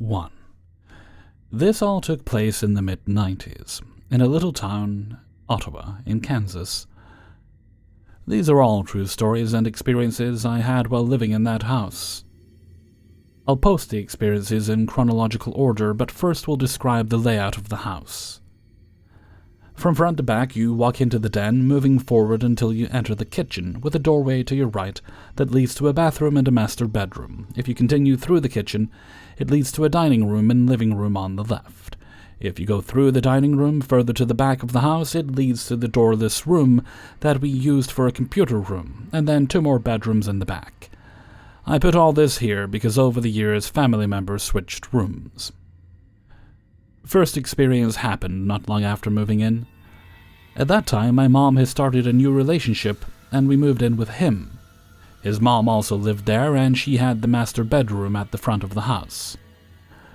1. This all took place in the mid-90s, in a little town, Ottawa, in Kansas. These are all true stories and experiences I had while living in that house. I'll post the experiences in chronological order, but first we'll describe the layout of the house. From front to back, you walk into the den, moving forward until you enter the kitchen, with a doorway to your right that leads to a bathroom and a master bedroom. If you continue through the kitchen, it leads to a dining room and living room on the left. If you go through the dining room further to the back of the house, it leads to the doorless room that we used for a computer room, and then 2 more bedrooms in the back. I put all this here because over the years family members switched rooms. First experience happened not long after moving in. At that time, my mom had started a new relationship, and we moved in with him. His mom also lived there, and she had the master bedroom at the front of the house.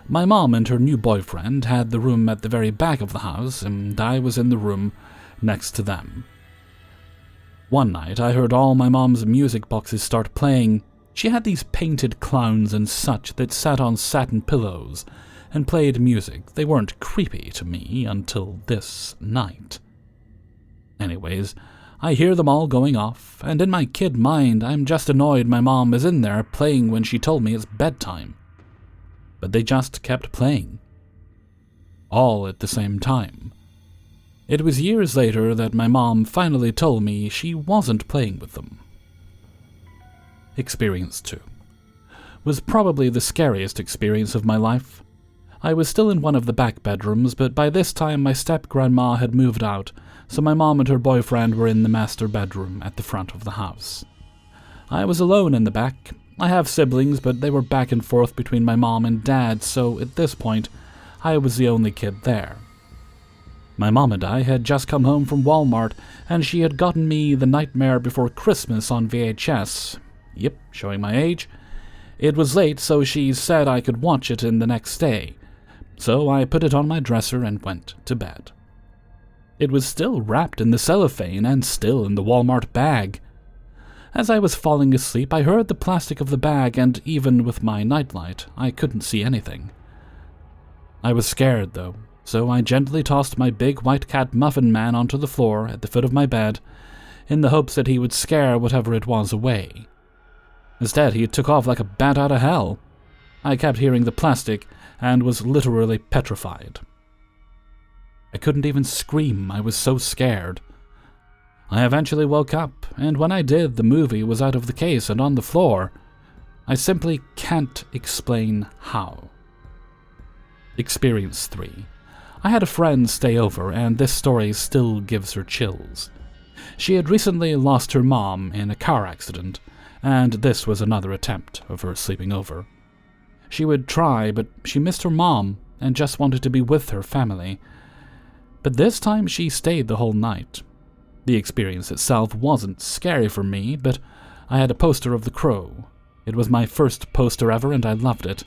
My mom and her new boyfriend had the room at the very back of the house, and I was in the room next to them. One night, I heard all my mom's music boxes start playing. She had these painted clowns and such that sat on satin pillows and played music. They weren't creepy to me until this night. Anyways, I hear them all going off, and in my kid mind, I'm just annoyed my mom is in there playing when she told me it's bedtime. But they just kept playing. All at the same time. It was years later that my mom finally told me she wasn't playing with them. Experience 2 was probably the scariest experience of my life. I was still in one of the back bedrooms, but by this time my step-grandma had moved out, so my mom and her boyfriend were in the master bedroom at the front of the house. I was alone in the back. I have siblings, but they were back and forth between my mom and dad, so at this point, I was the only kid there. My mom and I had just come home from Walmart, and she had gotten me The Nightmare Before Christmas on VHS. Yep, showing my age. It was late, so she said I could watch it in the next day. So I put it on my dresser and went to bed. It was still wrapped in the cellophane and still in the Walmart bag. As I was falling asleep, I heard the plastic of the bag, and even with my nightlight, I couldn't see anything. I was scared, though, so I gently tossed my big white cat muffin man onto the floor at the foot of my bed, in the hopes that he would scare whatever it was away. Instead, he took off like a bat out of hell. I kept hearing the plastic, and was literally petrified. I couldn't even scream, I was so scared. I eventually woke up, and when I did, the movie was out of the case and on the floor. I simply can't explain how. Experience 3. I had a friend stay over, and this story still gives her chills. She had recently lost her mom in a car accident, and this was another attempt of her sleeping over. She would try, but she missed her mom and just wanted to be with her family. But this time she stayed the whole night. The experience itself wasn't scary for me, but I had a poster of The Crow. It was my first poster ever, and I loved it.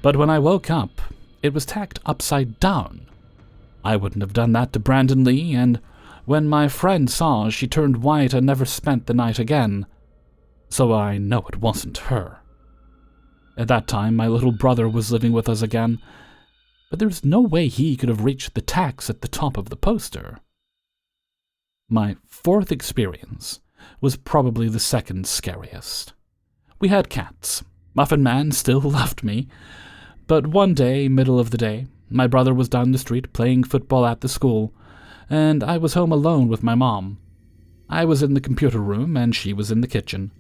But when I woke up, it was tacked upside down. I wouldn't have done that to Brandon Lee, and when my friend saw, she turned white and never spent the night again. So I know it wasn't her. At that time, my little brother was living with us again, but there's no way he could have reached the tacks at the top of the poster. My 4th experience was probably the second scariest. We had cats. Muffin Man still loved me. But one day, middle of the day, my brother was down the street playing football at the school, and I was home alone with my mom. I was in the computer room, and she was in the kitchen.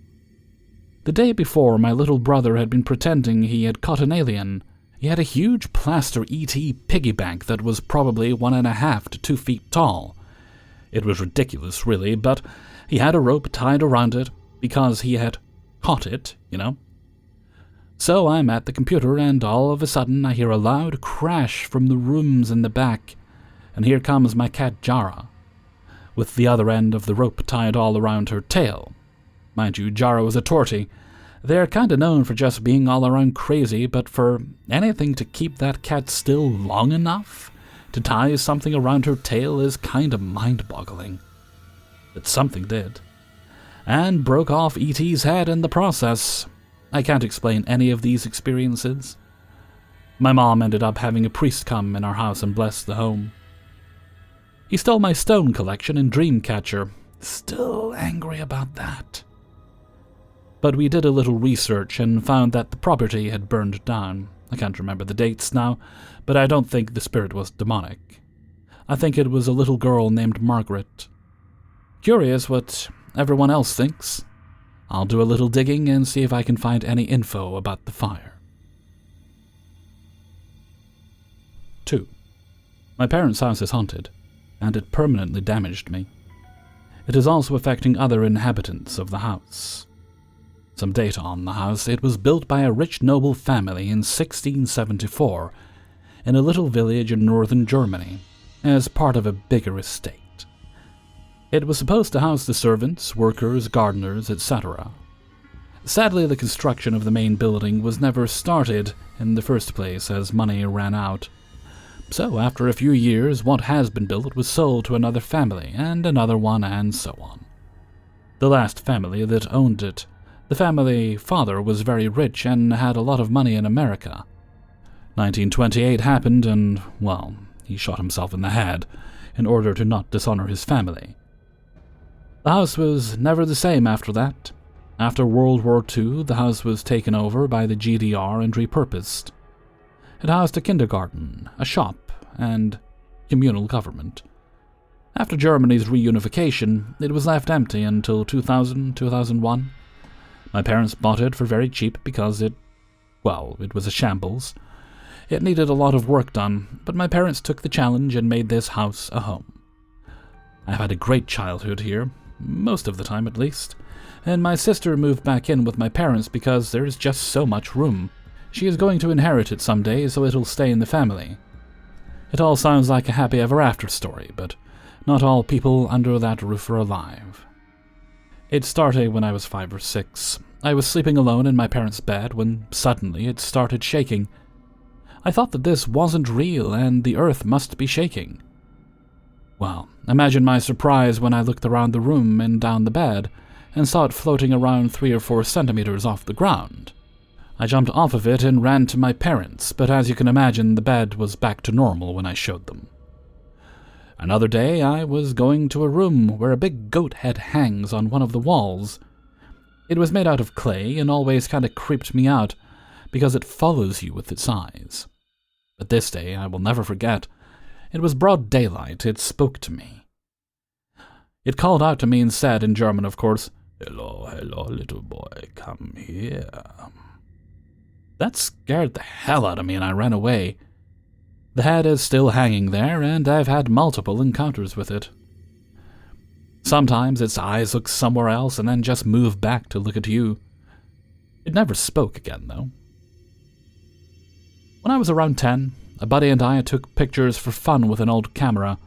The day before, my little brother had been pretending he had caught an alien. He had a huge plaster E.T. piggy bank that was probably 1.5 to 2 feet tall. It was ridiculous, really, but he had a rope tied around it because he had caught it, you know. So I'm at the computer, and all of a sudden I hear a loud crash from the rooms in the back, and here comes my cat Jara, with the other end of the rope tied all around her tail. Mind you, Jara was a tortie. They're kinda known for just being all around crazy, but for anything to keep that cat still long enough to tie something around her tail is kinda mind-boggling. But something did, and broke off E.T.'s head in the process. I can't explain any of these experiences. My mom ended up having a priest come in our house and bless the home. He stole my stone collection and Dreamcatcher. Still angry about that. But we did a little research and found that the property had burned down. I can't remember the dates now, but I don't think the spirit was demonic. I think it was a little girl named Margaret. Curious what everyone else thinks. I'll do a little digging and see if I can find any info about the fire. 2. My parents' house is haunted, and it permanently damaged me. It is also affecting other inhabitants of the house. Some data on the house. It was built by a rich noble family in 1674 in a little village in northern Germany as part of a bigger estate. It was supposed to house the servants, workers, gardeners, etc. Sadly, the construction of the main building was never started in the first place as money ran out. So after a few years, what has been built was sold to another family, and another one, and so on. The last family that owned it, the family father was very rich and had a lot of money in America. 1928 happened and, well, he shot himself in the head in order to not dishonor his family. The house was never the same after that. After World War II, the house was taken over by the GDR and repurposed. It housed a kindergarten, a shop, and communal government. After Germany's reunification, it was left empty until 2000-2001. My parents bought it for very cheap because it was a shambles. It needed a lot of work done, but my parents took the challenge and made this house a home. I've had a great childhood here, most of the time at least, and my sister moved back in with my parents because there's just so much room. She is going to inherit it someday, so it'll stay in the family. It all sounds like a happy ever after story, but not all people under that roof are alive. It started when I was 5 or 6. I was sleeping alone in my parents' bed when suddenly it started shaking. I thought that this wasn't real and the earth must be shaking. Well, imagine my surprise when I looked around the room and down the bed and saw it floating around 3 or 4 centimeters off the ground. I jumped off of it and ran to my parents, but as you can imagine, the bed was back to normal when I showed them. Another day, I was going to a room where a big goat head hangs on one of the walls. It was made out of clay and always kind of creeped me out because it follows you with its eyes. But this day, I will never forget. It was broad daylight. It spoke to me. It called out to me and said, in German of course, "Hello, hello, little boy, come here." That scared the hell out of me and I ran away. The head is still hanging there, and I've had multiple encounters with it. Sometimes its eyes look somewhere else and then just move back to look at you. It never spoke again, though. When I was around 10, a buddy and I took pictures for fun with an old camera.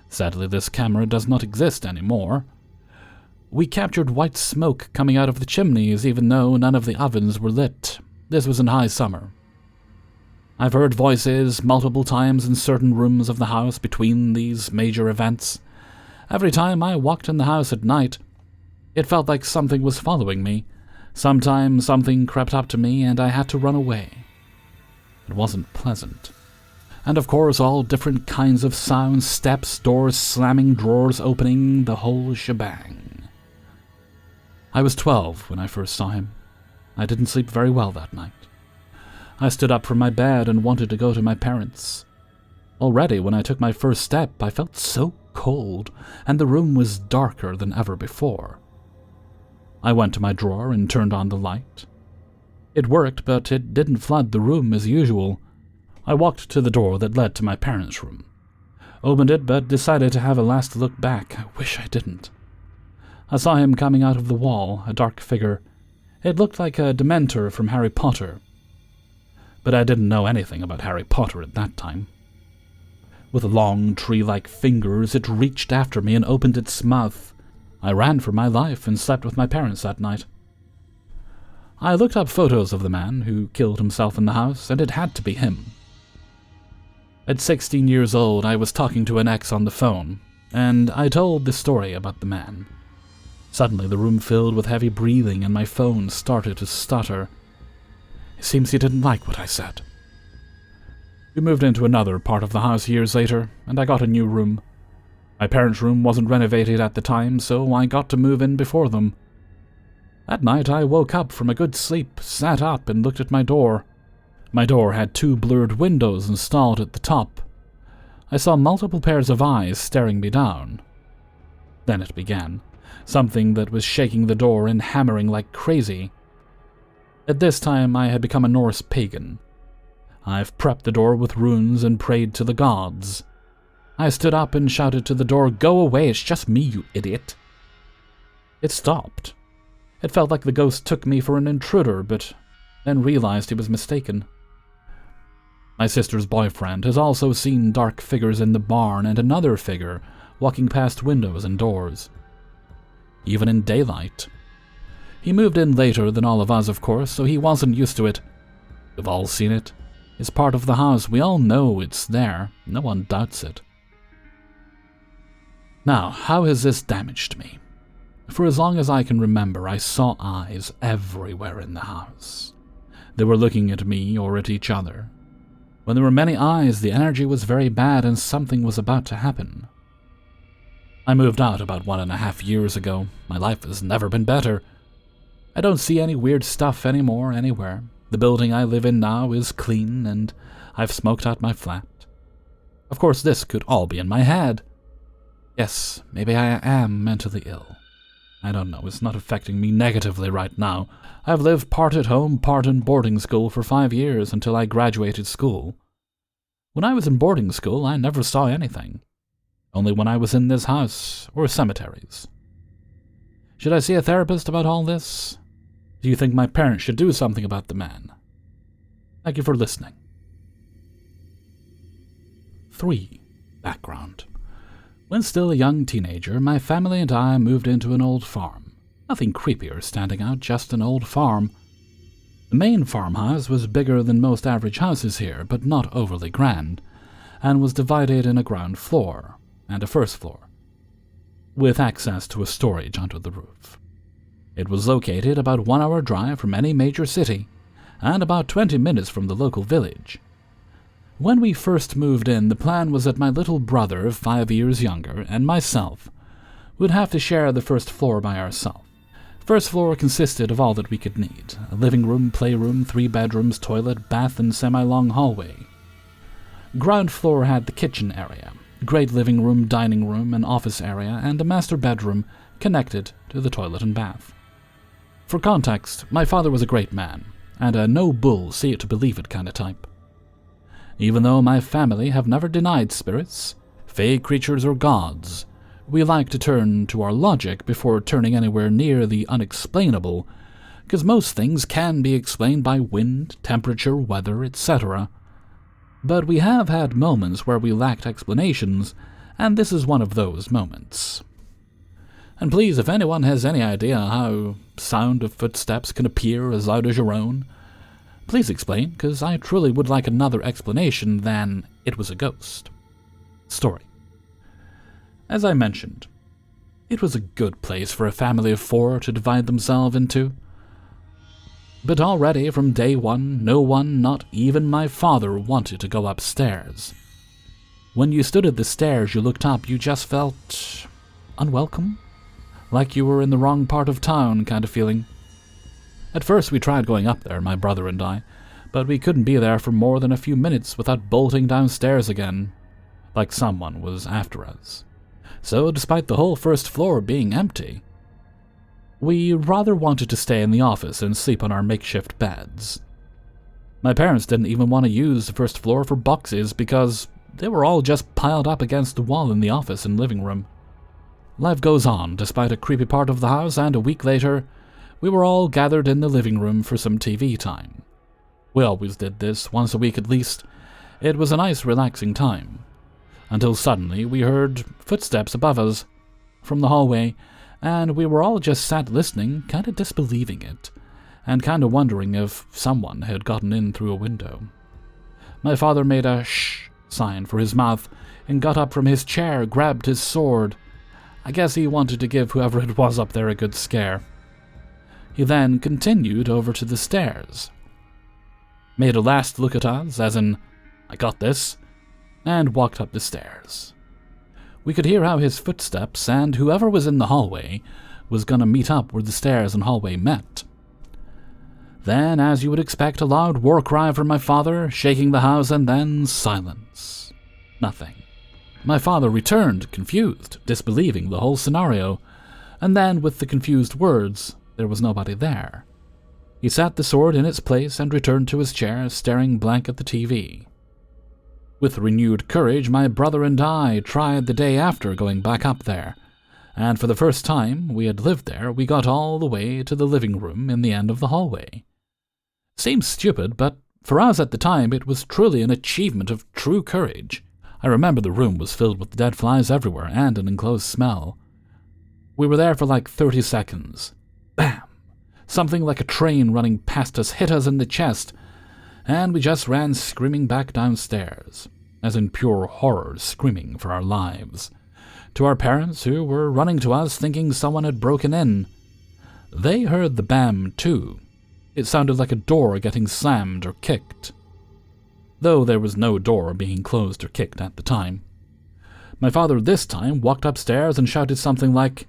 Sadly, this camera does not exist anymore. We captured white smoke coming out of the chimneys even though none of the ovens were lit. This was in high summer. I've heard voices multiple times in certain rooms of the house between these major events. Every time I walked in the house at night, it felt like something was following me. Sometimes something crept up to me and I had to run away. It wasn't pleasant. And of course all different kinds of sounds, steps, doors slamming, drawers opening, the whole shebang. I was 12 when I first saw him. I didn't sleep very well that night. I stood up from my bed and wanted to go to my parents. Already, when I took my first step, I felt so cold, and the room was darker than ever before. I went to my drawer and turned on the light. It worked, but it didn't flood the room as usual. I walked to the door that led to my parents' room. Opened it, but decided to have a last look back. I wish I didn't. I saw him coming out of the wall, a dark figure. It looked like a Dementor from Harry Potter. But I didn't know anything about Harry Potter at that time. With long, tree-like fingers, it reached after me and opened its mouth. I ran for my life and slept with my parents that night. I looked up photos of the man who killed himself in the house, and it had to be him. At 16 years old, I was talking to an ex on the phone, and I told the story about the man. Suddenly, the room filled with heavy breathing, and my phone started to stutter. It seems he didn't like what I said. We moved into another part of the house years later, and I got a new room. My parents' room wasn't renovated at the time, so I got to move in before them. That night I woke up from a good sleep, sat up, and looked at my door. My door had 2 blurred windows installed at the top. I saw multiple pairs of eyes staring me down. Then it began, something that was shaking the door and hammering like crazy. At this time I had become a Norse pagan. I've prepped the door with runes and prayed to the gods. I stood up and shouted to the door, "Go away, it's just me, you idiot." It stopped. It felt like the ghost took me for an intruder, but then realized he was mistaken. My sister's boyfriend has also seen dark figures in the barn and another figure walking past windows and doors. Even in daylight. He moved in later than all of us, of course, so he wasn't used to it. We've all seen it. It's part of the house. We all know it's there. No one doubts it. Now, how has this damaged me? For as long as I can remember, I saw eyes everywhere in the house. They were looking at me or at each other. When there were many eyes, the energy was very bad and something was about to happen. I moved out about 1.5 years ago. My life has never been better. I don't see any weird stuff anymore anywhere. The building I live in now is clean, and I've smoked out my flat. Of course, this could all be in my head. Yes, maybe I am mentally ill. I don't know, it's not affecting me negatively right now. I've lived part at home, part in boarding school for 5 years until I graduated school. When I was in boarding school, I never saw anything. Only when I was in this house, or cemeteries. Should I see a therapist about all this? Do you think my parents should do something about the man? Thank you for listening. 3. Background. When still a young teenager, my family and I moved into an old farm. Nothing creepy or standing out, just an old farm. The main farmhouse was bigger than most average houses here, but not overly grand, and was divided in a ground floor and a first floor, with access to a storage under the roof. It was located about 1 hour drive from any major city, and about 20 minutes from the local village. When we first moved in, the plan was that my little brother, 5 years younger, and myself would have to share the first floor by ourselves. First floor consisted of all that we could need: a living room, playroom, 3 bedrooms, toilet, bath, and semi-long hallway. Ground floor had the kitchen area, great living room, dining room, an office area, and a master bedroom connected to the toilet and bath. For context, my father was a great man, and a no-bull, see-it-to-believe-it kind of type. Even though my family have never denied spirits, fey creatures, or gods, we like to turn to our logic before turning anywhere near the unexplainable, because most things can be explained by wind, temperature, weather, etc. But we have had moments where we lacked explanations, and this is one of those moments. And please, if anyone has any idea how sound of footsteps can appear as loud as your own, please explain, because I truly would like another explanation than "it was a ghost." Story. As I mentioned, it was a good place for a family of 4 to divide themselves into. But already from day one, no one, not even my father, wanted to go upstairs. When you stood at the stairs, you looked up, you just felt unwelcome, like you were in the wrong part of town kind of feeling. At first we tried going up there, my brother and I, but we couldn't be there for more than a few minutes without bolting downstairs again, like someone was after us. So despite the whole first floor being empty, we rather wanted to stay in the office and sleep on our makeshift beds. My parents didn't even want to use the first floor for boxes because they were all just piled up against the wall in the office and living room. Life goes on despite a creepy part of the house, and a week later, we were all gathered in the living room for some TV time. We always did this, once a week at least. It was a nice, relaxing time. Until suddenly we heard footsteps above us from the hallway, and we were all just sat listening, kind of disbelieving it, and kind of wondering if someone had gotten in through a window. My father made a shh sign for his mouth and got up from his chair, grabbed his sword. I guess he wanted to give whoever it was up there a good scare. He then continued over to the stairs, made a last look at us, as in, I got this, and walked up the stairs. We could hear how his footsteps and whoever was in the hallway was going to meet up where the stairs and hallway met. Then, as you would expect, a loud war cry from my father, shaking the house, and then silence. Nothing. My father returned, confused, disbelieving the whole scenario, and then, with the confused words, there was nobody there. He sat the sword in its place and returned to his chair, staring blank at the TV. With renewed courage, my brother and I tried the day after going back up there, and for the first time we had lived there, we got all the way to the living room in the end of the hallway. Seems stupid, but for us at the time it was truly an achievement of true courage. I remember the room was filled with dead flies everywhere and an enclosed smell. We were there for like 30 seconds. Bam! Something like a train running past us hit us in the chest, and we just ran screaming back downstairs, as in pure horror, screaming for our lives, to our parents who were running to us thinking someone had broken in. They heard the bam too. It sounded like a door getting slammed or kicked, though there was no door being closed or kicked at the time. My father this time walked upstairs and shouted something like,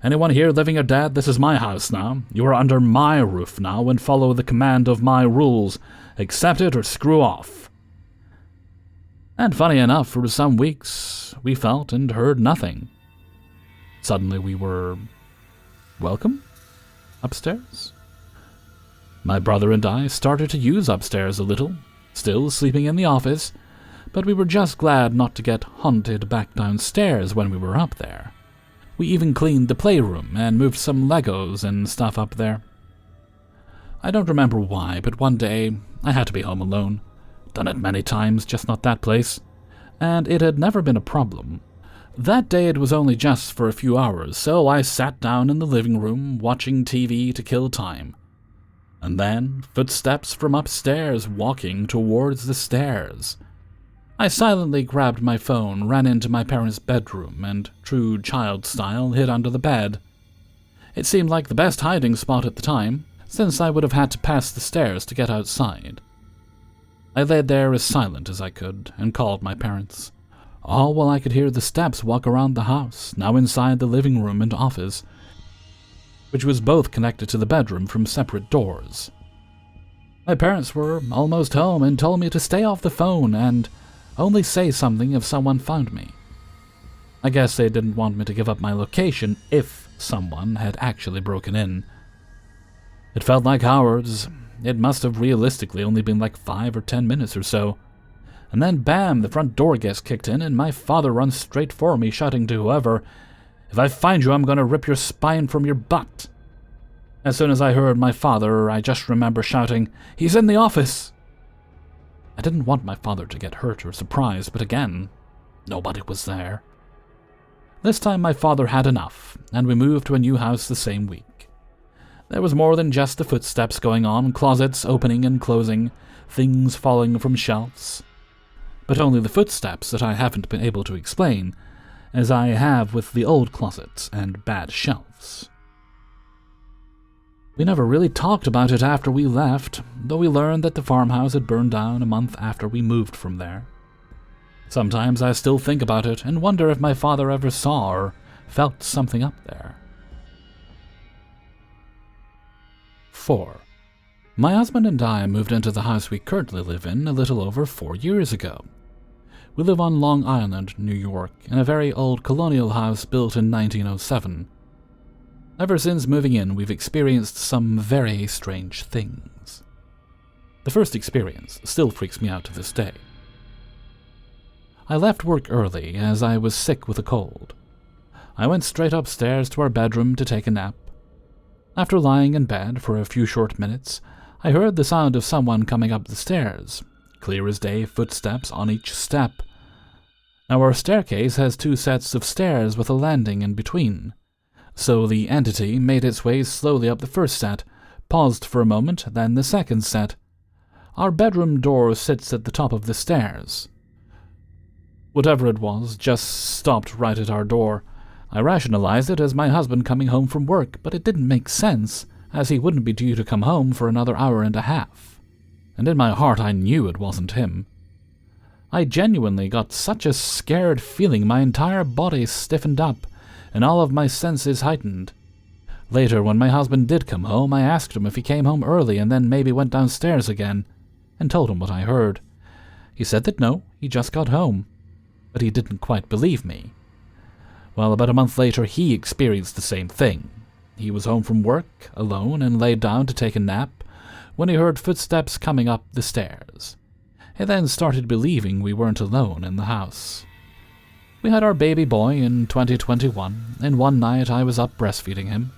"Anyone here living or dead? This is my house now. You are under my roof now and follow the command of my rules. Accept it or screw off." And funny enough, for some weeks, we felt and heard nothing. Suddenly we were welcome upstairs. My brother and I started to use upstairs a little, still sleeping in the office, but we were just glad not to get hunted back downstairs when we were up there. We even cleaned the playroom and moved some Legos and stuff up there. I don't remember why, but one day I had to be home alone. Done it many times, just not that place. And it had never been a problem. That day it was only just for a few hours, so I sat down in the living room watching TV to kill time. And then footsteps from upstairs walking towards the stairs. I silently grabbed my phone, ran into my parents' bedroom, and, true child style, hid under the bed. It seemed like the best hiding spot at the time, since I would have had to pass the stairs to get outside. I laid there as silent as I could, and called my parents, all while I could hear the steps walk around the house, now inside the living room and office, which was both connected to the bedroom from separate doors. My parents were almost home and told me to stay off the phone and only say something if someone found me. I guess they didn't want me to give up my location if someone had actually broken in. It felt like hours. It must have realistically only been like 5 or 10 minutes or so. And then bam, the front door gets kicked in and my father runs straight for me, shouting to whoever, "If I find you, I'm going to rip your spine from your butt." As soon as I heard my father, I just remember shouting, "He's in the office!" I didn't want my father to get hurt or surprised, but again, nobody was there. This time my father had enough, and we moved to a new house the same week. There was more than just the footsteps going on, closets opening and closing, things falling from shelves. But only the footsteps that I haven't been able to explain, as I have with the old closets and bad shelves. We never really talked about it after we left, though we learned that the farmhouse had burned down a month after we moved from there. Sometimes I still think about it and wonder if my father ever saw or felt something up there. 4. My husband and I moved into the house we currently live in a little over 4 years ago. We live on Long Island, New York, in a very old colonial house built in 1907. Ever since moving in, we've experienced some very strange things. The first experience still freaks me out to this day. I left work early as I was sick with a cold. I went straight upstairs to our bedroom to take a nap. After lying in bed for a few short minutes, I heard the sound of someone coming up the stairs, clear as day, footsteps on each step. Now our staircase has 2 sets of stairs with a landing in between, so the entity made its way slowly up the first set, paused for a moment, then the second set. Our bedroom door sits at the top of the stairs. Whatever it was just stopped right at our door. I rationalized it as my husband coming home from work, but it didn't make sense, as he wouldn't be due to come home for another hour and a half. And in my heart I knew it wasn't him. I genuinely got such a scared feeling, my entire body stiffened up, and all of my senses heightened. Later, when my husband did come home, I asked him if he came home early and then maybe went downstairs again, and told him what I heard. He said that no, he just got home, but he didn't quite believe me. Well, about a month later, he experienced the same thing. He was home from work, alone, and laid down to take a nap, when he heard footsteps coming up the stairs. He then started believing we weren't alone in the house. We had our baby boy in 2021, and one night I was up breastfeeding him.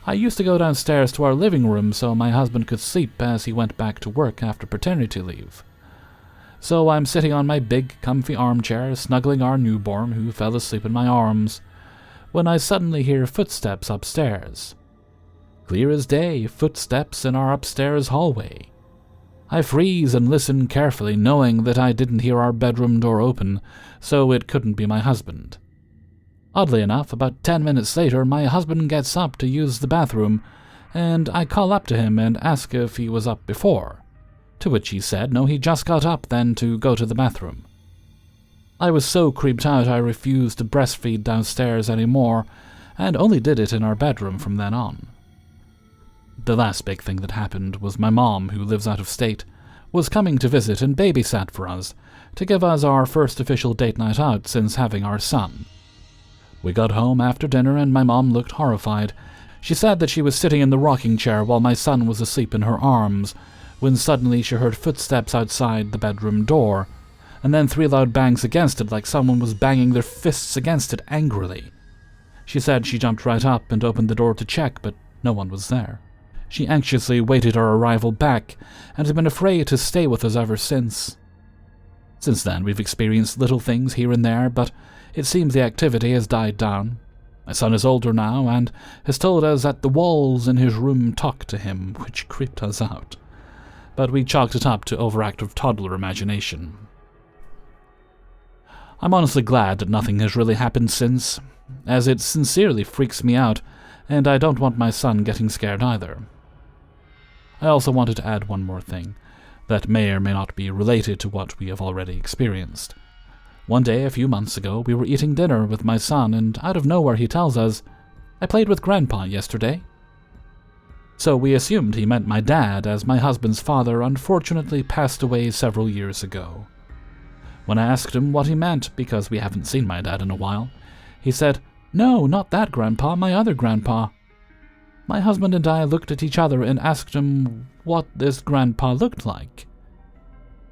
I used to go downstairs to our living room so my husband could sleep as he went back to work after paternity leave. So I'm sitting on my big, comfy armchair, snuggling our newborn who fell asleep in my arms, when I suddenly hear footsteps upstairs. Clear as day, footsteps in our upstairs hallway. I freeze and listen carefully, knowing that I didn't hear our bedroom door open, so it couldn't be my husband. Oddly enough, about 10 minutes later, my husband gets up to use the bathroom, and I call up to him and ask if he was up before, to which he said no, he just got up then to go to the bathroom. I was so creeped out I refused to breastfeed downstairs anymore, and only did it in our bedroom from then on. The last big thing that happened was my mom, who lives out of state, was coming to visit and babysat for us, to give us our first official date night out since having our son. We got home after dinner and my mom looked horrified. She said that she was sitting in the rocking chair while my son was asleep in her arms, when suddenly she heard footsteps outside the bedroom door, and then 3 loud bangs against it like someone was banging their fists against it angrily. She said she jumped right up and opened the door to check, but no one was there. She anxiously waited our arrival back, and has been afraid to stay with us ever since. Since then, we've experienced little things here and there, but it seems the activity has died down. My son is older now, and has told us that the walls in his room talk to him, which creeped us out. But we chalked it up to overactive toddler imagination. I'm honestly glad that nothing has really happened since, as it sincerely freaks me out, and I don't want my son getting scared either. I also wanted to add one more thing that may or may not be related to what we have already experienced. One day, a few months ago, we were eating dinner with my son, and out of nowhere he tells us, "I played with Grandpa yesterday." So we assumed he meant my dad, as my husband's father unfortunately passed away several years ago. When I asked him what he meant, because we haven't seen my dad in a while, he said, "No, not that Grandpa, my other Grandpa." My husband and I looked at each other and asked him what this Grandpa looked like.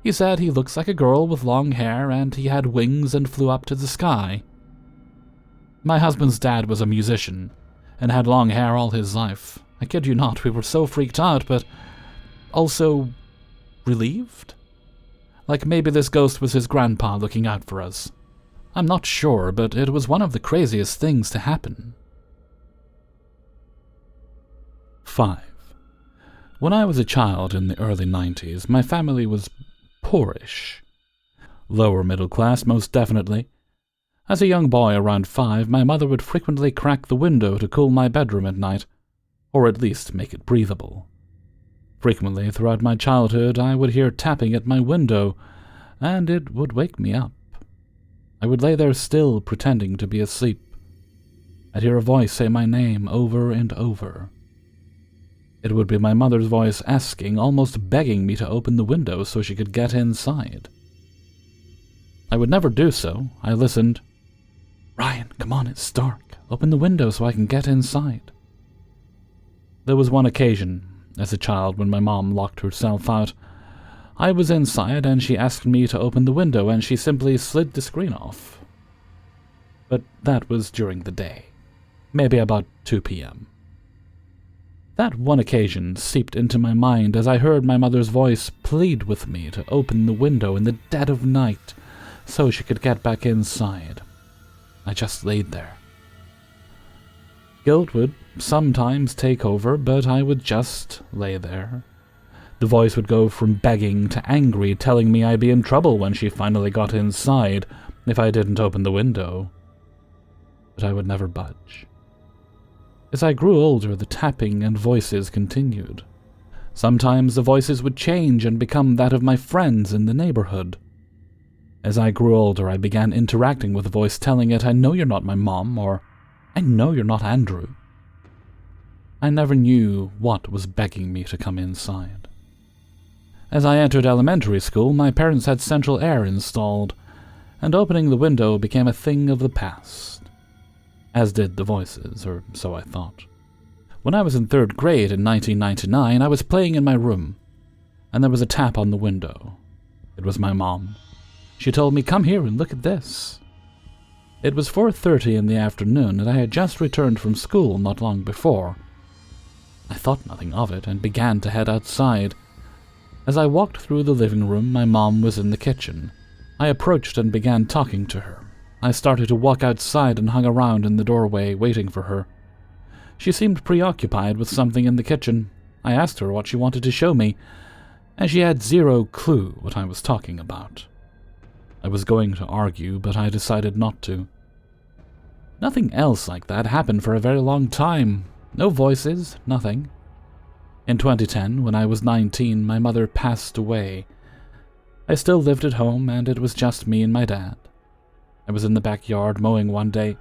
He said he looks like a girl with long hair and he had wings and flew up to the sky. My husband's dad was a musician and had long hair all his life. I kid you not, we were so freaked out, but also relieved? Like maybe this ghost was his grandpa looking out for us. I'm not sure, but it was one of the craziest things to happen. 5. When I was a child in the early 90s, my family was poorish. Lower middle class, most definitely. As a young boy around 5, my mother would frequently crack the window to cool my bedroom at night, or at least make it breathable. Frequently throughout my childhood, I would hear tapping at my window, and it would wake me up. I would lay there still, pretending to be asleep. I'd hear a voice say my name over and over. It would be my mother's voice asking, almost begging me to open the window so she could get inside. I would never do so. I listened. "Ryan, come on, it's dark. Open the window so I can get inside." There was one occasion, as a child, when my mom locked herself out. I was inside and she asked me to open the window and she simply slid the screen off. But that was during the day, maybe about 2 p.m. That one occasion seeped into my mind as I heard my mother's voice plead with me to open the window in the dead of night so she could get back inside. I just laid there. Guilt would sometimes take over, but I would just lay there. The voice would go from begging to angry, telling me I'd be in trouble when she finally got inside if I didn't open the window. But I would never budge. As I grew older, the tapping and voices continued. Sometimes the voices would change and become that of my friends in the neighborhood. As I grew older, I began interacting with the voice, telling it, "I know you're not my mom," or "I know you're not Andrew." I never knew what was begging me to come inside. As I entered elementary school, my parents had central air installed, and opening the window became a thing of the past. As did the voices, or so I thought. When I was in 3rd grade in 1999, I was playing in my room, and there was a tap on the window. It was my mom. She told me, "Come here and look at this." It was 4:30 in the afternoon, and I had just returned from school not long before. I thought nothing of it and began to head outside. As I walked through the living room, my mom was in the kitchen. I approached and began talking to her. I started to walk outside and hung around in the doorway, waiting for her. She seemed preoccupied with something in the kitchen. I asked her what she wanted to show me, and she had zero clue what I was talking about. I was going to argue, but I decided not to. Nothing else like that happened for a very long time. No voices, nothing. In 2010, when I was 19, my mother passed away. I still lived at home, and it was just me and my dad. I was in the backyard mowing one day,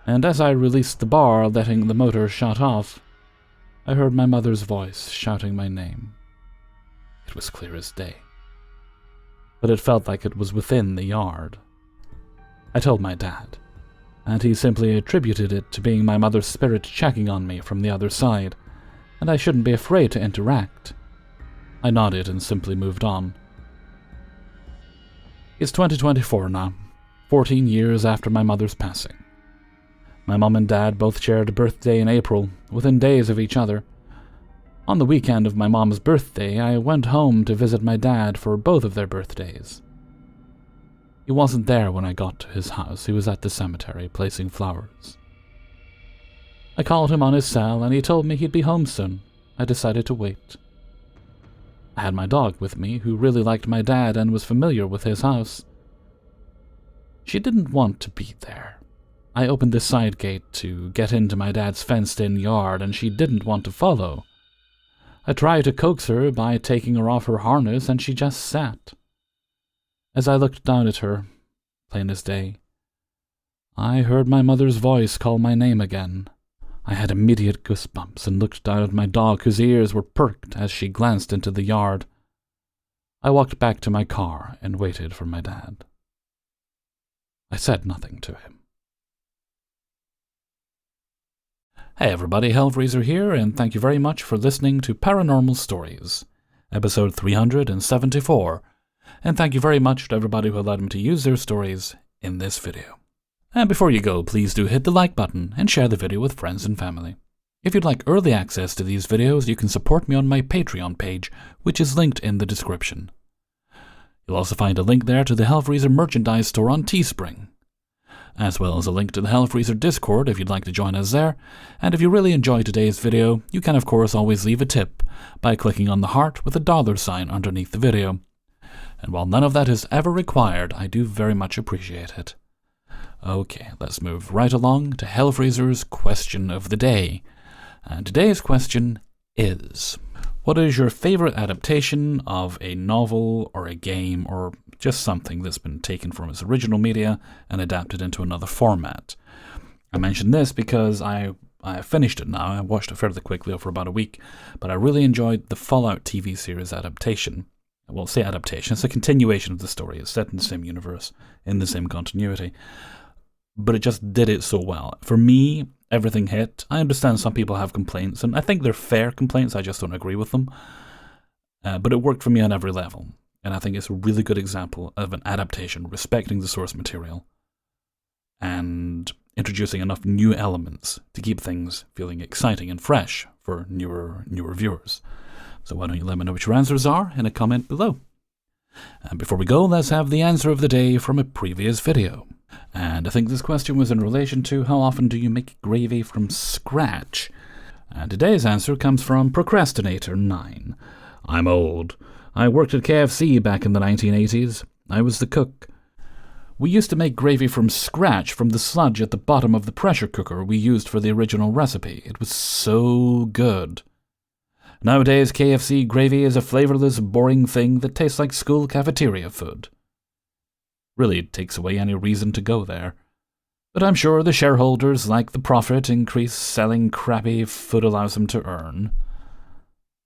and as I released the bar, letting the motor shut off, I heard my mother's voice shouting my name. It was clear as day, but it felt like it was within the yard. I told my dad, and he simply attributed it to being my mother's spirit checking on me from the other side, and I shouldn't be afraid to interact. I nodded and simply moved on. It's 2024 now, 14 years after my mother's passing. My mom and dad both shared a birthday in April, within days of each other. On the weekend of my mom's birthday, I went home to visit my dad for both of their birthdays. He wasn't there when I got to his house. He was at the cemetery, placing flowers. I called him on his cell, and he told me he'd be home soon. I decided to wait. I had my dog with me, who really liked my dad and was familiar with his house. She didn't want to be there. I opened the side gate to get into my dad's fenced-in yard, and she didn't want to follow. I tried to coax her by taking her off her harness, and she just sat. As I looked down at her, plain as day, I heard my mother's voice call my name again. I had immediate goosebumps and looked down at my dog, whose ears were perked as she glanced into the yard. I walked back to my car and waited for my dad. I said nothing to him. Hey everybody, Hellfreezer here, and thank you very much for listening to Paranormal Stories, episode 374, and thank you very much to everybody who allowed me to use their stories in this video. And before you go, please do hit the like button and share the video with friends and family. If you'd like early access to these videos, you can support me on my Patreon page, which is linked in the description. You'll also find a link there to the Hellfreezer merchandise store on Teespring, as well as a link to the Hellfreezer Discord if you'd like to join us there. And if you really enjoyed today's video, you can of course always leave a tip by clicking on the heart with a $sign underneath the video. And while none of that is ever required, I do very much appreciate it. Okay, let's move right along to Hellfreezer's question of the day. And today's question is, what is your favorite adaptation of a novel or a game or just something that's been taken from its original media and adapted into another format? I mention this because I finished it now. I watched it fairly quickly over about a week, but I really enjoyed the Fallout TV series adaptation. Well, say adaptation, it's a continuation of the story. It's set in the same universe, in the same continuity. But it just did it so well. For me, everything hit. I understand some people have complaints, and I think they're fair complaints, I just don't agree with them. But it worked for me on every level, and I think it's a really good example of an adaptation respecting the source material and introducing enough new elements to keep things feeling exciting and fresh for newer viewers. So why don't you let me know what your answers are in a comment below. And before we go, let's have the answer of the day from a previous video. And I think this question was in relation to how often do you make gravy from scratch? And today's answer comes from Procrastinator9. I'm old. I worked at KFC back in the 1980s. I was the cook. We used to make gravy from scratch from the sludge at the bottom of the pressure cooker we used for the original recipe. It was so good. Nowadays, KFC gravy is a flavorless, boring thing that tastes like school cafeteria food. Really takes away any reason to go there. But I'm sure the shareholders like the profit increase selling crappy food allows them to earn.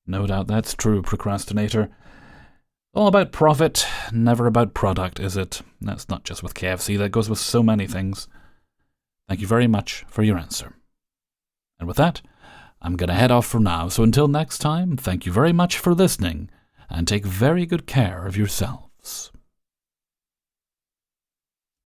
No doubt that's true, procrastinator. All about profit, never about product, is it? That's not just with KFC, that goes with so many things. Thank you very much for your answer. And with that, I'm going to head off for now, so until next time, thank you very much for listening, and take very good care of yourselves.